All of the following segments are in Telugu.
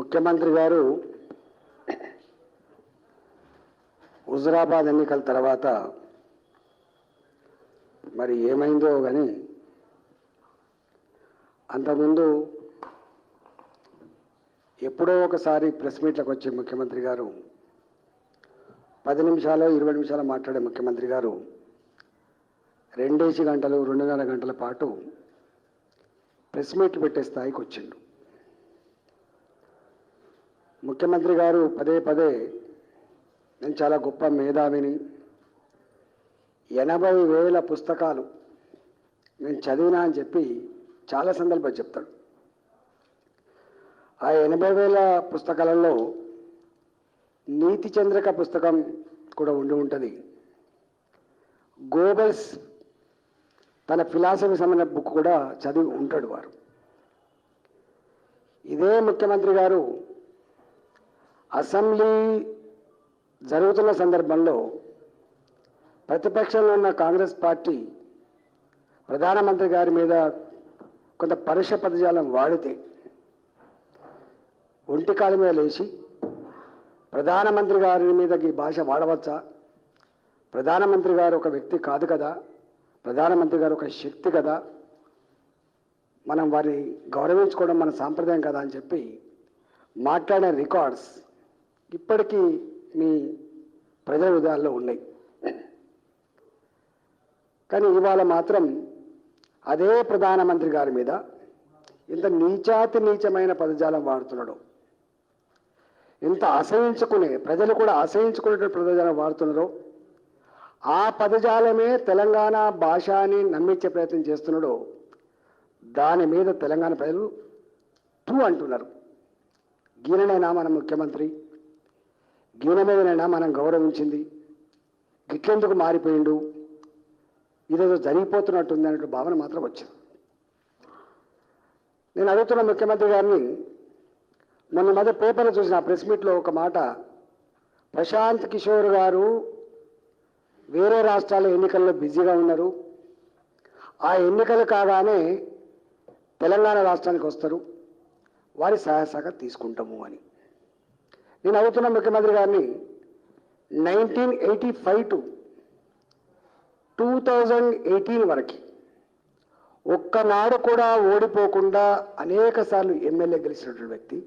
ముఖ్యమంత్రి గారు హుజురాబాద్ ఎన్నికల తర్వాత మరి ఏమైందో కానీ అంతకుముందు ఎప్పుడో ఒకసారి ప్రెస్ మీట్లకు వచ్చే ముఖ్యమంత్రి గారు 10 నిమిషాలు 20 నిమిషాలు మాట్లాడే ముఖ్యమంత్రి గారు 2 గంటలు 2.5 గంటల పాటు ప్రెస్ మీట్లు పెట్టే స్థాయికి వచ్చిండు. ముఖ్యమంత్రి గారు పదే పదే నేను చాలా గొప్ప మేధావిని, 80,000 పుస్తకాలు నేను చదివినా అని చెప్పి చాలా సందర్భాలు చెప్తాడు. ఆ 80,000 పుస్తకాలలో నీతి చంద్రిక పుస్తకం కూడా ఉండి ఉంటుంది. గోబెల్స్ తన ఫిలాసఫీ సంబంధించిన బుక్ కూడా చదివి ఉంటాడు వారు. ఇదే ముఖ్యమంత్రి గారు అసెంబ్లీ జరుగుతున్న సందర్భంలో ప్రతిపక్షంలో ఉన్న కాంగ్రెస్ పార్టీ ప్రధానమంత్రి గారి మీద కొంత పరుష పదజాలం వాడితే ఒంటికాల మీద లేచి ప్రధానమంత్రి గారి మీద ఈ భాష వాడవచ్చా, ప్రధానమంత్రి గారు ఒక వ్యక్తి కాదు కదా, ప్రధానమంత్రి గారు ఒక శక్తి కదా, మనం వారిని గౌరవించుకోవడం మన సాంప్రదాయం కదా అని చెప్పి మాట్లాడిన రికార్డ్స్ ఇప్పటికీ మీ ప్రజల హృదయాల్లో ఉన్నాయి. కానీ ఇవాళ మాత్రం అదే ప్రధానమంత్రి గారి మీద ఇంత నీచాతి నీచమైన పదజాలం వాడుతున్నాడు, ఇంత అసహించుకునే ప్రజలు కూడా అసహించుకునేటువంటి పదజాలం వాడుతున్నారో ఆ పదజాలమే తెలంగాణ భాష అని నమ్మించే ప్రయత్నం చేస్తున్నాడో దాని మీద తెలంగాణ ప్రజలు తూ అంటున్నారు. గీననైనా మన ముఖ్యమంత్రి, గీన మీదనైనా మనం గౌరవించింది, గిట్లెందుకు మారిపోయిండు, ఇదేదో జరిగిపోతున్నట్టుంది అనే భావన మాత్రం వచ్చింది. నేను అడుగుతున్న ముఖ్యమంత్రి గారిని, మొన్న మధ్య పేపర్లో చూసిన ప్రెస్ మీట్లో ఒక మాట, ప్రశాంత్ కిషోర్ గారు వేరే రాష్ట్రాల ఎన్నికల్లో బిజీగా ఉన్నారు, ఆ ఎన్నికలు కాగానే తెలంగాణ రాష్ట్రానికి వస్తారు, వారి సహాయ సహకారం తీసుకుంటాము అని. నేను అడుగుతున్న ముఖ్యమంత్రి గారిని, 1985 to 2018 వరకు ఒక్కనాడు కూడా ఓడిపోకుండా అనేక సార్లు ఎమ్మెల్యే గెలిచినటువంటి వ్యక్తి,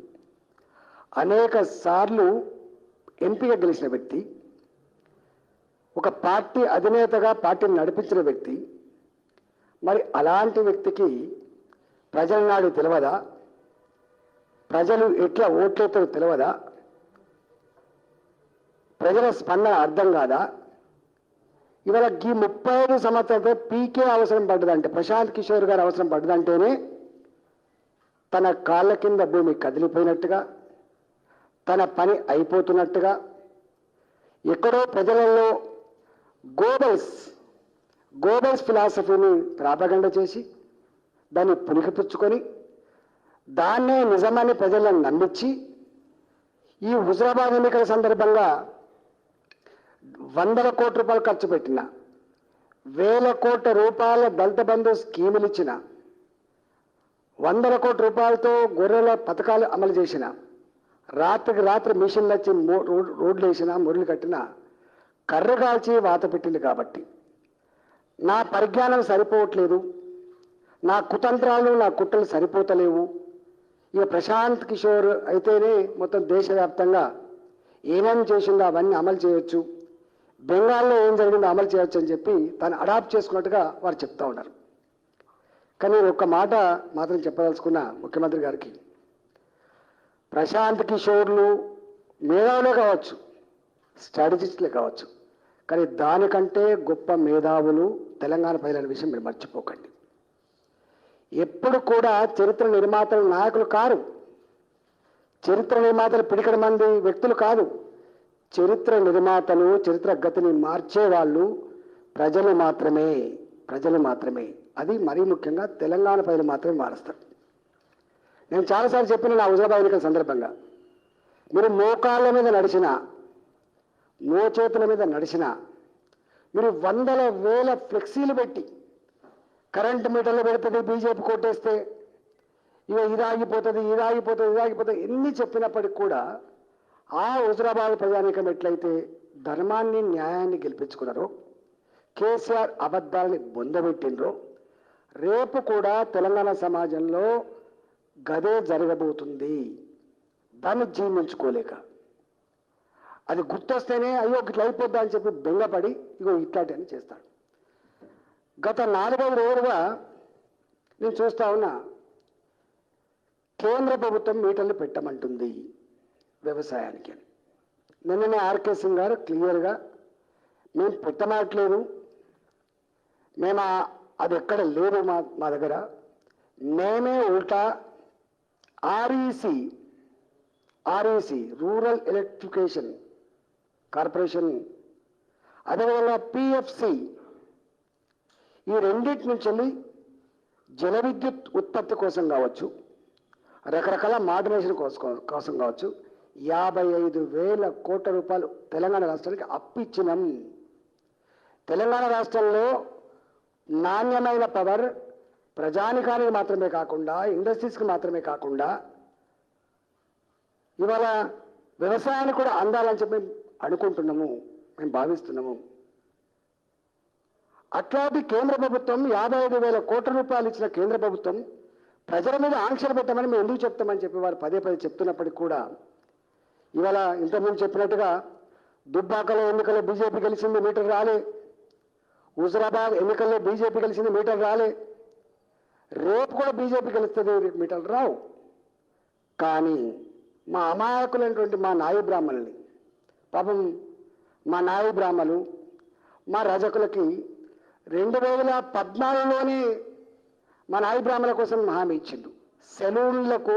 అనేక సార్లు ఎంపీగా గెలిచిన వ్యక్తి, ఒక పార్టీ అధినేతగా పార్టీని నడిపించిన వ్యక్తి, మరి అలాంటి వ్యక్తికి ప్రజల నాడు తెలియదా, ప్రజలు ఎట్లా ఓట్లేతారో తెలియదా, ప్రజల స్పందన అర్థం కాదా? ఇవాళ ఈ 35 సంవత్సరాలతో పీకే అవసరం పడ్డదంటే, ప్రశాంత్ కిషోర్ గారు అవసరం పడ్డదంటేనే తన కాళ్ళ కింద భూమి కదిలిపోయినట్టుగా, తన పని అయిపోతున్నట్టుగా, ఎక్కడో ప్రజలలో గోబెల్స్ ఫిలాసఫీని ప్రాపగండ చేసి దాన్ని పుణికిపుచ్చుకొని దాన్నే నిజమని ప్రజలను నమ్మించి ఈ హుజురాబాద్ ఎన్నికల సందర్భంగా 100 కోట్ల రూపాయలు ఖర్చు పెట్టిన, 1000 కోట్ల రూపాయల దళిత బంధు స్కీములు ఇచ్చిన, 100 కోట్ల రూపాయలతో గొర్రెల పథకాలు అమలు చేసిన, రాత్రికి రాత్రి మిషన్లు వచ్చి రోడ్లు వేసిన, మురులు కట్టిన, కర్ర కాల్చి వాత పెట్టింది. కాబట్టి నా పరిజ్ఞానం సరిపోవట్లేదు, నా కుతంత్రాలు నా కుట్రలు సరిపోతలేవు, ఇక ప్రశాంత్ కిషోర్ అయితేనే మొత్తం దేశవ్యాప్తంగా ఏమేమి చేసిందో అవన్నీ అమలు చేయొచ్చు, బెంగాల్లో ఏం జరిగిందో అమలు చేయొచ్చు అని చెప్పి తను అడాప్ట్ చేసుకున్నట్టుగా వారు చెప్తా ఉన్నారు. కానీ ఒక్క మాట మాత్రం చెప్పదలుచుకున్న ముఖ్యమంత్రి గారికి, ప్రశాంత్ కిషోర్లు మేధావులే కావచ్చు, స్ట్రాటజిస్టులే కావచ్చు, కానీ దానికంటే గొప్ప మేధావులు తెలంగాణ ప్రజల విషయం మీరు మర్చిపోకండి. ఎప్పుడు కూడా చరిత్ర నిర్మాతలు నాయకులు కారు, చరిత్ర నిర్మాతలు పిడికడ మంది వ్యక్తులు కాదు, చరిత్ర నిర్మాతలు, చరిత్ర గతిని మార్చేవాళ్ళు ప్రజలు మాత్రమే. అది మరీ ముఖ్యంగా తెలంగాణ ప్రజలు మాత్రమే మారుస్తారు. నేను చాలాసార్లు చెప్పిన నా హుజురాబాద్ ఎన్నికల సందర్భంగా, మీరు మోకాళ్ళ మీద నడిచినా, మోచేతుల మీద నడిచినా, మీరు 100,000 ఫ్లెక్సీలు పెట్టి కరెంటు మీటర్లు పెడుతుంది బీజేపీ కొట్టేస్తే, ఇక ఇది ఆగిపోతుంది ఇది ఆగిపోతుంది ఇది ఆగిపోతుంది ఎన్ని చెప్పినప్పటికి కూడా ఆ హుజరాబాద్ ప్రజానీకం ఎట్లయితే ధర్మాన్ని న్యాయాన్ని గెలిపించుకున్నారో కేసీఆర్ అబద్ధాలని బొందబెట్టిండ్రో రేపు కూడా తెలంగాణ సమాజంలో గదే జరగబోతుంది. దాన్ని జీర్ణించుకోలేక అది గుర్తొస్తేనే అయ్యో ఇట్లా అయిపోద్దా అని చెప్పి బెంగపడి ఇగో ఇట్లాంటివన్నీ చేస్తాడు. గత 4-5 రోజులుగా నేను చూస్తా ఉన్నా, కేంద్ర ప్రభుత్వం మీటర్లు పెట్టమంటుంది వ్యవసాయానికి అని. నిన్ననే ఆర్కే సింగ్ గారు క్లియర్గా మేము పెట్టమాట్లేదు, మేము అది ఎక్కడ లేదు మా దగ్గర, మేమే ఉల్టా ఆర్ఈసి రూరల్ ఎలక్ట్రిఫికేషన్ కార్పొరేషన్, అదేవిధంగా పిఎఫ్సి ఈ రెండింటి నుంచి వెళ్ళి జల విద్యుత్ ఉత్పత్తి కోసం కావచ్చు, రకరకాల మోడర్నైజేషన్ కోసం కావచ్చు 55,000 కోట్ల రూపాయలు తెలంగాణ రాష్ట్రానికి అప్పిచ్చినాం. తెలంగాణ రాష్ట్రంలో నాణ్యమైన పవర్ ప్రజానికానికి మాత్రమే కాకుండా ఇండస్ట్రీస్కి మాత్రమే కాకుండా ఇవాళ వ్యవసాయానికి కూడా అందాలని చెప్పి అనుకుంటున్నాము, మేము భావిస్తున్నాము. అట్లాంటి కేంద్ర ప్రభుత్వం 55,000 కోట్ల రూపాయలు ఇచ్చిన కేంద్ర ప్రభుత్వం ప్రజల మీద ఆంక్షలు పెట్టమని మేము ఎందుకు చెప్తామని చెప్పి వారు పదే చెప్తున్నప్పటికీ కూడా ఇవాళ ఇంతకుముందు చెప్పినట్టుగా దుబ్బాకలో ఎన్నికల్లో బీజేపీ గెలిచింది, మీటర్ రాలే. హుజరాబాద్ ఎన్నికల్లో బీజేపీ గెలిచింది, మీటర్ రాలే. రేపు కూడా బీజేపీ గెలుస్తుంది, మీటర్లు రావు. కానీ మా అమాయకులైనటువంటి మా నాయి బ్రాహ్మణుల్ని, పాపం మా నాయి బ్రాహ్మలు మా రజకులకి 2014లోనే మా నాయి బ్రాహ్మణుల కోసం హామీ ఇచ్చిండు, సెలూన్లకు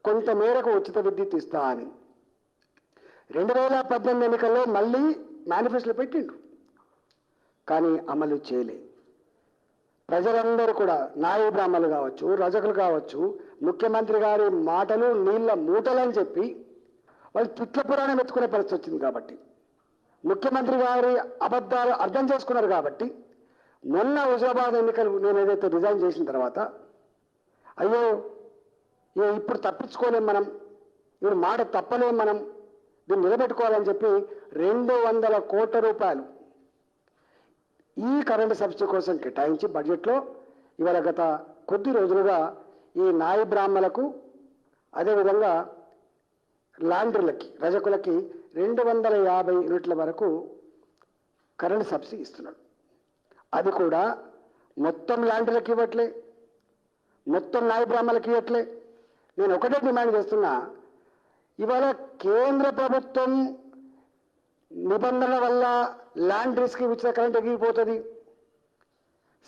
కొంత మేరకు ఉచిత విద్యుత్ ఇస్తా అని. 2018 ఎన్నికల్లో మళ్ళీ మేనిఫెస్టోలో పెట్టిండు, కానీ అమలు చేయలే. ప్రజలందరూ కూడా నాయి బ్రాహ్మణులు కావచ్చు, రజకులు కావచ్చు, ముఖ్యమంత్రి గారి మాటలు నీళ్ల మూటలని చెప్పి వాళ్ళు తిట్ల పురాణం ఎత్తుకునే పరిస్థితి వచ్చింది. కాబట్టి ముఖ్యమంత్రి గారి అబద్ధాలు అర్థం చేసుకున్నారు. కాబట్టి మొన్న హుజరాబాద్ ఎన్నికలు నేను ఏదైతే రిజైన్ చేసిన తర్వాత అయ్యో ఇప్పుడు తప్పించుకోలేం మనం, ఇప్పుడు మాట తప్పలేం మనం, దీన్ని నిలబెట్టుకోవాలని చెప్పి 200 కోట్ల రూపాయలు ఈ కరెంటు సబ్సిడీ కోసం కేటాయించి బడ్జెట్లో ఇవాళ గత కొద్ది రోజులుగా ఈ నాయి బ్రాహ్మణులకు అదేవిధంగా లాండ్రీలకి రజకులకి 250 యూనిట్ల వరకు కరెంటు సబ్సిడీ ఇస్తున్నాడు. అది కూడా మొత్తం లాండ్రీలకు ఇవ్వట్లే, మొత్తం నాయి బ్రాహ్మణులకి ఇవ్వట్లే. నేను ఒకటే డిమాండ్ చేస్తున్నా, ఇవాళ కేంద్ర ప్రభుత్వం నిబంధనల వల్ల లాండ్రీస్కి ఉచిత కరెంట్ ఎగిరిపోతుంది,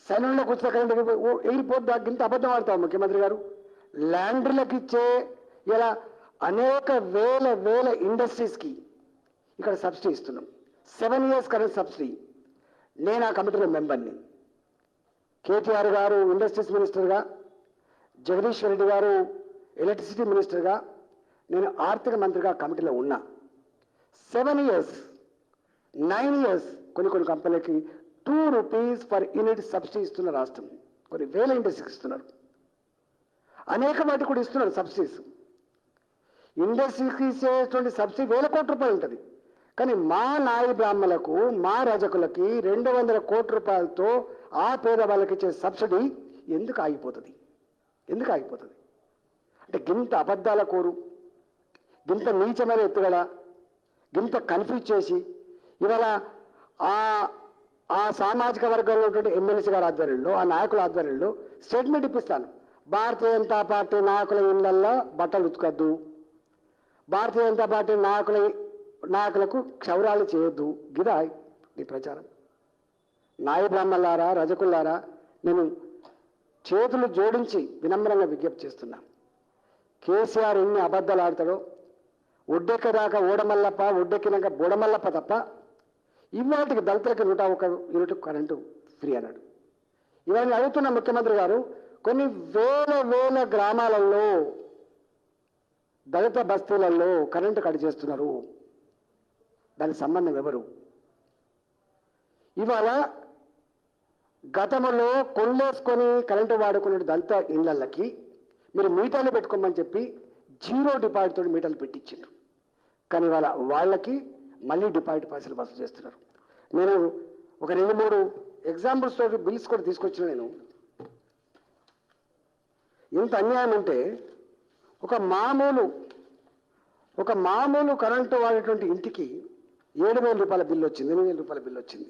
సెలూన్లకు ఉచిత కరెంట్ ఎగిరిపోద్ది. ఇంత అబద్ధం ఆడతాం ముఖ్యమంత్రి గారు. లాండ్రీలకు ఇచ్చే ఇలా అనేక వేల ఇండస్ట్రీస్కి ఇక్కడ సబ్సిడీ ఇస్తున్నాం. 7 years కరెంట్ సబ్సిడీ. నేను ఆ కమిటీలో మెంబర్ని. కేటీఆర్ గారు ఇండస్ట్రీస్ మినిస్టర్గా, జగదీశ్వర్ రెడ్డి గారు ఎలక్ట్రిసిటీ మినిస్టర్గా, నేను ఆర్థిక మంత్రిగా కమిటీలో ఉన్నా. 7 years 9 years కొన్ని కంపెనీలకి 2 rupees పర్ యూనిట్ సబ్సిడీ ఇస్తున్న రాష్ట్రం. కొన్ని వేల ఇండస్ట్రీకి ఇస్తున్నారు, అనేక వాటికి కూడా ఇస్తున్నారు సబ్సిడీస్. ఇండస్ట్రీకి ఇచ్చేటువంటి సబ్సిడీ 1,000 కోట్ల రూపాయలు ఉంటుంది. కానీ మా నాయి బ్రాహ్మణులకు మా రజకులకి 200 కోట్ల రూపాయలతో ఆ పేదవాళ్ళకి ఇచ్చే సబ్సిడీ ఎందుకు ఆగిపోతుంది? అంటే గింత అబద్ధాల కోరు, గింత నీచమైన ఎత్తుగడ, గింత కన్ఫ్యూజ్ చేసి ఇవాళ ఆ సామాజిక వర్గంలో ఉన్నటువంటి ఎమ్మెల్సీ గారి ఆధ్వర్యంలో, ఆ నాయకుల ఆధ్వర్యంలో స్టేట్మెంట్ ఇప్పిస్తాను. భారతీయ జనతా పార్టీ నాయకుల ఇళ్లల్లో బట్టలు ఉతకద్దు, భారతీయ జనతా పార్టీ నాయకులకు క్షౌరాలు చేయొద్దు. గిదా ఈ ప్రచారం. నాయ బ్రాహ్మణులారా, రజకులారా, నేను చేతులు జోడించి వినమ్రంగా విజ్ఞప్తి చేస్తున్నా. కేసీఆర్ ఎన్ని అబద్ధాలు ఆడతాడో, ఒడ్డెక్కదాకా ఓడమల్లప్ప, ఒడ్డెక్కినాక బోడమల్లప్ప తప్ప ఇవాటికి దళితులకి 101 యూనిట్ కరెంటు ఫ్రీ అన్నాడు. ఇవన్నీ అడుగుతున్న ముఖ్యమంత్రి గారు, కొన్ని వేల గ్రామాలలో దళిత బస్తీలలో కరెంటు కట్ చేస్తున్నారు. దానికి సంబంధం ఎవరు? ఇవాళ గతంలో కొల్లేసుకొని కరెంటు వాడుకునే దళిత ఇళ్లకి మీరు మీటర్లు పెట్టుకోమని చెప్పి 0 డిపాజిట్ తోటి మీటర్లు పెట్టించారు. కానీ వాళ్ళకి మళ్ళీ డిపాజిట్ పైసలు వసూలు చేస్తున్నారు. నేను ఒక 2-3 ఎగ్జాంపుల్స్ తోటి బిల్స్ కూడా తీసుకొచ్చిన. నేను ఎంత అన్యాయం అంటే ఒక మామూలు కరెంటు వాడేటువంటి ఇంటికి 7,000 రూపాయల బిల్లు వచ్చింది, 8,000 రూపాయల బిల్లు వచ్చింది.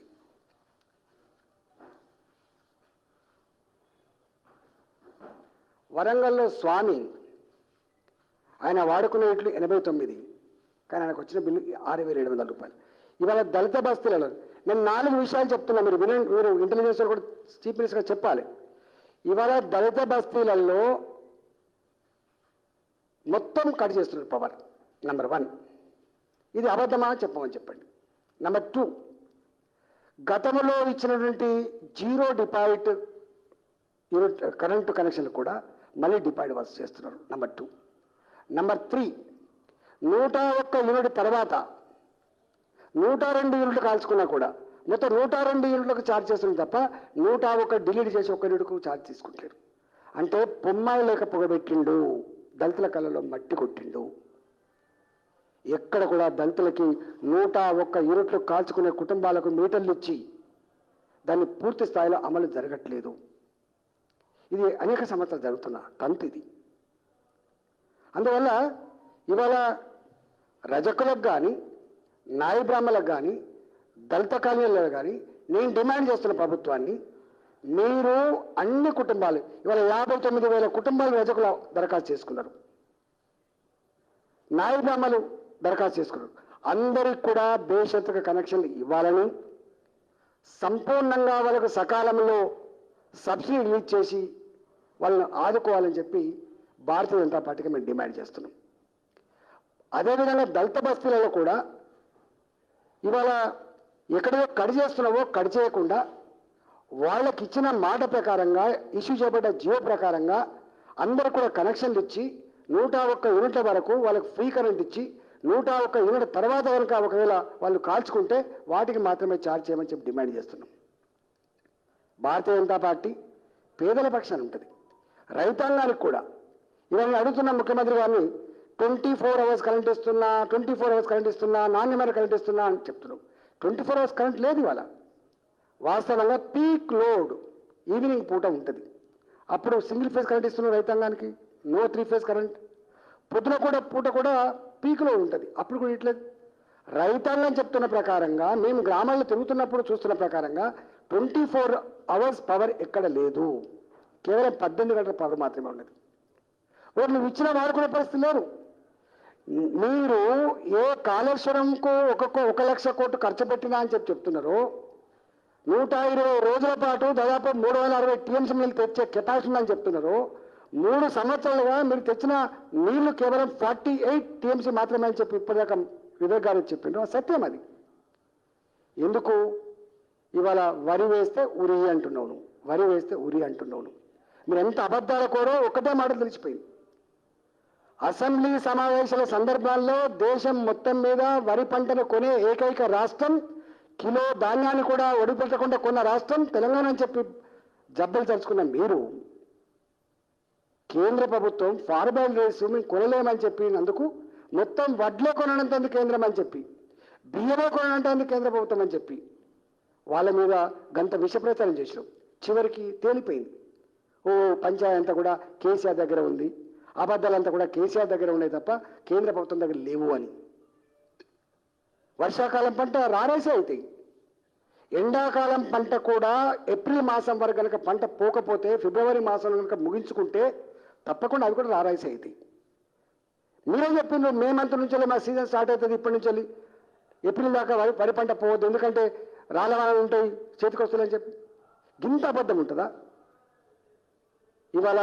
వరంగల్లో స్వామి ఆయన వాడుకునే ఇట్లు 89, కానీ ఆయనకు వచ్చిన బిల్లు 6,700 రూపాయలు. ఇవాళ దళిత బస్తీలలో నేను 4 విషయాలు చెప్తున్నా, మీరు ఇంటెలిజెన్స్ కూడా చీఫ్ మినిస్టర్గా చెప్పాలి. ఇవాళ దళిత బస్తీలలో మొత్తం కట్ చేస్తున్నారు పవర్. నెంబర్ 1, ఇది అబద్ధమా చెప్పమని చెప్పండి. నెంబర్ 2, గతంలో ఇచ్చినటువంటి 0 డిపాజిట్ యూనిట్ కరెంటు కనెక్షన్లు కూడా మళ్ళీ డిపాజిట్ వసూలు చేస్తున్నారు. నెంబర్ 2. నెంబర్ 3, 101 యూనిట్ తర్వాత 102 యూనిట్లు కాల్చుకున్నా కూడా మొత్తం 102 యూనిట్లకు ఛార్జ్ చేస్తున్నారు తప్ప 101 డిలీట్ చేసి 1 యూనిట్కు ఛార్జ్ తీసుకుంటారు. అంటే పొమ్మాయి లేక పొగబెట్టిండు, దళితుల కళ్ళలో మట్టి కొట్టిండు. ఎక్కడ కూడా దళితులకి 101 యూనిట్లు కాల్చుకునే కుటుంబాలకు మీటర్లు ఇచ్చి దాన్ని పూర్తి స్థాయిలో అమలు జరగట్లేదు. ఇది అనేక సంవత్సరాలు జరుగుతున్న తంతు ఇది. అందువల్ల ఇవాళ రజకులకు కానీ, నాయ బ్రాహ్మణులకు కానీ, దళిత కాలనీలకు కానీ నేను డిమాండ్ చేస్తున్న ప్రభుత్వాన్ని, మీరు అన్ని కుటుంబాలు ఇవాళ 59,000 కుటుంబాలు రజకులు దరఖాస్తు చేసుకున్నారు, నాయ బ్రాహ్మణులు దరఖాస్తు చేసుకున్నారు. అందరికి కూడా బేషరతుగా కనెక్షన్లు ఇవ్వాలని, సంపూర్ణంగా వాళ్ళకు సకాలంలో సబ్సిడీ రిలీజ్ చేసి వాళ్ళని ఆదుకోవాలని చెప్పి భారతీయ జనతా పార్టీకి మేము డిమాండ్ చేస్తున్నాం. అదేవిధంగా దళిత బస్తీలలో కూడా ఇవాళ ఎక్కడో కడి చేస్తున్నావో కడి చేయకుండా వాళ్ళకి ఇచ్చిన మాట ప్రకారంగా, ఇష్యూ చేయబడ్డ జియో ప్రకారంగా అందరూ కూడా కనెక్షన్లు ఇచ్చి 101 యూనిట్ల వరకు వాళ్ళకి ఫ్రీ కరెంట్ ఇచ్చి 101 యూనిట్ తర్వాత కనుక ఒకవేళ వాళ్ళు కాల్చుకుంటే వాటికి మాత్రమే ఛార్జ్ చేయమని చెప్పి డిమాండ్ చేస్తున్నాం. భారతీయ జనతా పార్టీ పేదల పక్షాన ఉంటుంది. రైతాంగానికి కూడా ఇవాళ అడుగుతున్న ముఖ్యమంత్రి గారిని 24 అవర్స్ కరెంట్ ఇస్తున్నా, 24 అవర్స్ కరెంట్ ఇస్తున్నా, నాణ్యమైన కరెంట్ ఇస్తున్నా అని చెప్తున్నాం. 24 అవర్స్ కరెంట్ లేదు ఇవాళ. వాస్తవంగా పీక్ లోడ్ ఈవినింగ్ పూట ఉంటుంది. అప్పుడు సింగిల్ ఫేజ్ కరెంట్ ఇస్తున్న రైతాంగానికి, నో 3 ఫేజ్ కరెంట్. పొద్దున కూడా పూట కూడా పీక్లో ఉంటుంది, అప్పుడు కూడా ఇట్లేదు. రైతాంగం చెప్తున్న ప్రకారంగా, మేము గ్రామాల్లో తిరుగుతున్నప్పుడు చూస్తున్న ప్రకారంగా 24 అవర్స్ పవర్ ఎక్కడ లేదు, కేవలం 18 గంటల పవర్ మాత్రమే ఉన్నది. వాళ్ళు ఇచ్చిన వాడుకునే పరిస్థితి లేదు. మీరు ఏ కాళేశ్వరంకు 1 లక్ష కోట్లు ఖర్చు పెట్టినా అని చెప్తున్నారు. 120 రోజుల పాటు దాదాపు 360 టీఎంసీ నీళ్ళు తెచ్చే కెపాసిటీ అని చెప్తున్నారు. 3 సంవత్సరాలుగా మీరు తెచ్చిన నీళ్లు కేవలం 48 టీఎంసీ మాత్రమే అని చెప్పి ఇప్పటిదాకా వివేక్ గారు చెప్పిండ్రు. సత్యం అది. ఎందుకు ఇవాళ వరి వేస్తే ఉరి అంటున్నావు, వరి వేస్తే ఉరి అంటున్నావు. మీరు ఎంత అబద్ధాల కోరో ఒకటే మాట తెలిసిపోయింది. అసెంబ్లీ సమావేశాల సందర్భాల్లో దేశం మొత్తం మీద వరి పంటను కొనే ఏకైక రాష్ట్రం, కిలో ధాన్యాన్ని కూడా ఒడిపెట్టకుండా కొన్న రాష్ట్రం తెలంగాణ అని చెప్పి జబ్బలు తలుచుకున్న మీరు, కేంద్ర ప్రభుత్వం ఫార్వర్డ్ రైస్ మేము కొనలేమని చెప్పినందుకు మొత్తం వడ్లే కొనడంతో కేంద్రం అని చెప్పి, బియ్యమే కొనడంతో కేంద్ర ప్రభుత్వం అని చెప్పి వాళ్ళ మీద గంత విష ప్రచారం చేసినాం. చివరికి తేలిపోయింది. పంచాయతీ అంతా కూడా కేసీఆర్ దగ్గర ఉంది, అబద్ధాలంతా కూడా కేసీఆర్ దగ్గర ఉన్నాయి తప్ప కేంద్ర ప్రభుత్వం దగ్గర లేవు అని. వర్షాకాలం పంట రారేసే అవుతాయి. ఎండాకాలం పంట కూడా ఏప్రిల్ మాసం వరకు కనుక పంట పోకపోతే ఫిబ్రవరి మాసంలో కనుక ముగించుకుంటే తప్పకుండా అవి కూడా రారాయిసే అవుతాయి. మీరే చెప్పిండ్రు మే మంత్ నుంచి మా సీజన్ స్టార్ట్ అవుతుంది, ఇప్పటి నుంచి ఏప్రిల్ దాకా వరి పంట పోవద్దు ఎందుకంటే రాళ్ళవాళ్ళు ఉంటాయి చేతికి వస్తుందని చెప్పి. గింత అబద్ధం ఉంటుందా? ఇవాళ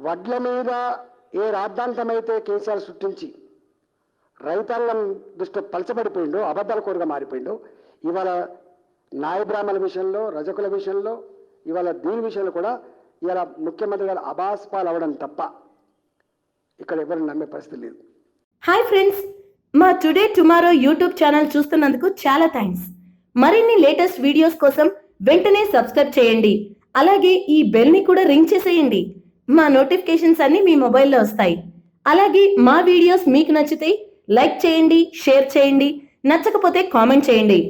వడ్ల మీద ఏ రాద్ధాంతమైతే కేసీఆర్ సృష్టించి రైతాంగం దృష్టిలో పలచబడిపోయిండో, అబద్ధాల కోరుగా మారిపోయిండో, ఇవాళ నాయ బ్రాహ్మణుల విషయంలో, రజకుల విషయంలో, ఇవాళ దీని విషయంలో కూడా ఇవాళ ముఖ్యమంత్రి గారు అబాస్పాలు అవ్వడం తప్ప ఇక్కడ ఎవరు నమ్మే పరిస్థితి లేదు. హాయ్ ఫ్రెండ్స్, మా టుడే టుమారో యూట్యూబ్ ఛానల్ చూస్తున్నందుకు చాలా థ్యాంక్స్. మరిన్ని లేటెస్ట్ వీడియోస్ కోసం వెంటనే సబ్స్క్రైబ్ చేయండి. అలాగే ఈ బెల్ ని కూడా రింగ్ చేసేయండి. మా నోటిఫికేషన్స్ అన్ని మీ మొబైల్లో వస్తాయి. అలాగే మా వీడియోస్ మీకు నచ్చితే లైక్ చేయండి, షేర్ చేయండి, నచ్చకపోతే కామెంట్ చేయండి.